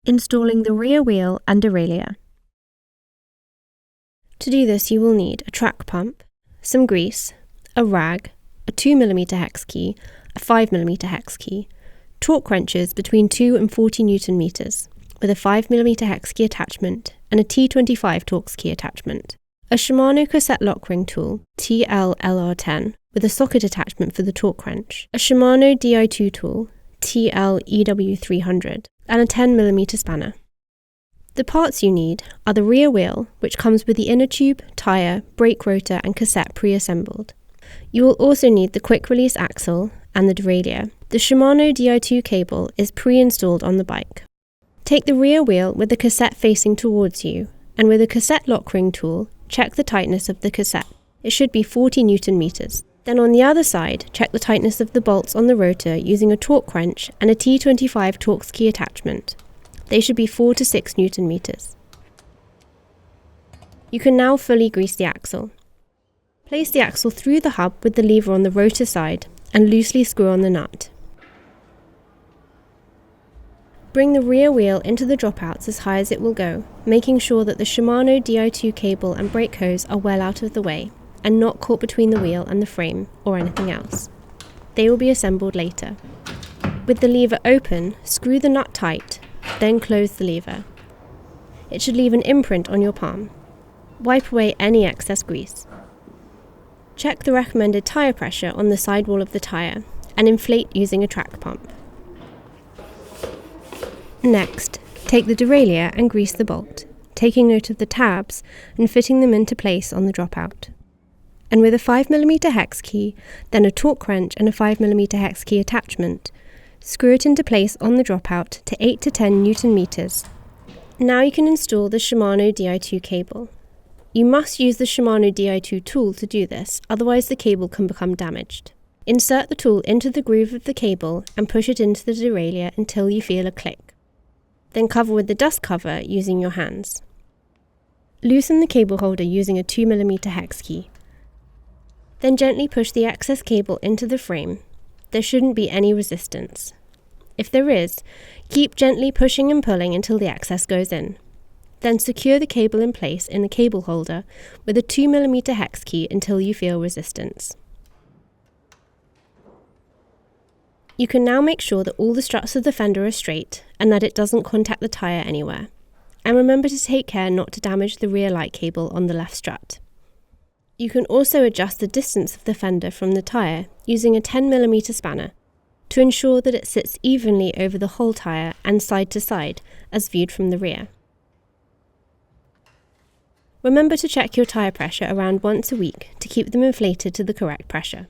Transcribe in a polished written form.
Installing the rear wheel and derailleur. To do this, you will need a track pump, some grease, a rag, a 2mm hex key, a 5mm hex key, torque wrenches between 2 and 40 Nm with a 5mm hex key attachment and a T25 Torx key attachment, a Shimano cassette lock ring tool TL-LR10 with a socket attachment for the torque wrench, a Shimano Di2 tool TL-EW300 and a 10mm spanner. The parts you need are the rear wheel, which comes with the inner tube, tyre, brake rotor and cassette pre-assembled. You will also need the quick release axle and the derailleur. The Shimano Di2 cable is pre-installed on the bike. Take the rear wheel with the cassette facing towards you, and with a cassette lock ring tool, check the tightness of the cassette. It should be 40 Nm. Then on the other side, check the tightness of the bolts on the rotor using a torque wrench and a T25 Torx key attachment. They should be 4 to 6 Nm. You can now fully grease the axle. Place the axle through the hub with the lever on the rotor side and loosely screw on the nut. Bring the rear wheel into the dropouts as high as it will go, making sure that the Shimano Di2 cable and brake hose are well out of the way and not caught between the wheel and the frame or anything else. They will be assembled later. With the lever open, screw the nut tight, then close the lever. It should leave an imprint on your palm. Wipe away any excess grease. Check the recommended tyre pressure on the sidewall of the tyre and inflate using a track pump. Next, take the derailleur and grease the bolt, taking note of the tabs and fitting them into place on the dropout. And with a 5mm hex key, then a torque wrench and a 5mm hex key attachment, screw it into place on the dropout to 8 to 10 Nm. Now you can install the Shimano Di2 cable. You must use the Shimano Di2 tool to do this, otherwise the cable can become damaged. Insert the tool into the groove of the cable and push it into the derailleur until you feel a click. Then cover with the dust cover using your hands. Loosen the cable holder using a 2mm hex key. Then gently push the excess cable into the frame. There shouldn't be any resistance. If there is, keep gently pushing and pulling until the excess goes in. Then secure the cable in place in the cable holder with a 2mm hex key until you feel resistance. You can now make sure that all the struts of the fender are straight and that it doesn't contact the tyre anywhere. And remember to take care not to damage the rear light cable on the left strut. You can also adjust the distance of the fender from the tyre using a 10mm spanner to ensure that it sits evenly over the whole tyre and side to side as viewed from the rear. Remember to check your tyre pressure around once a week to keep them inflated to the correct pressure.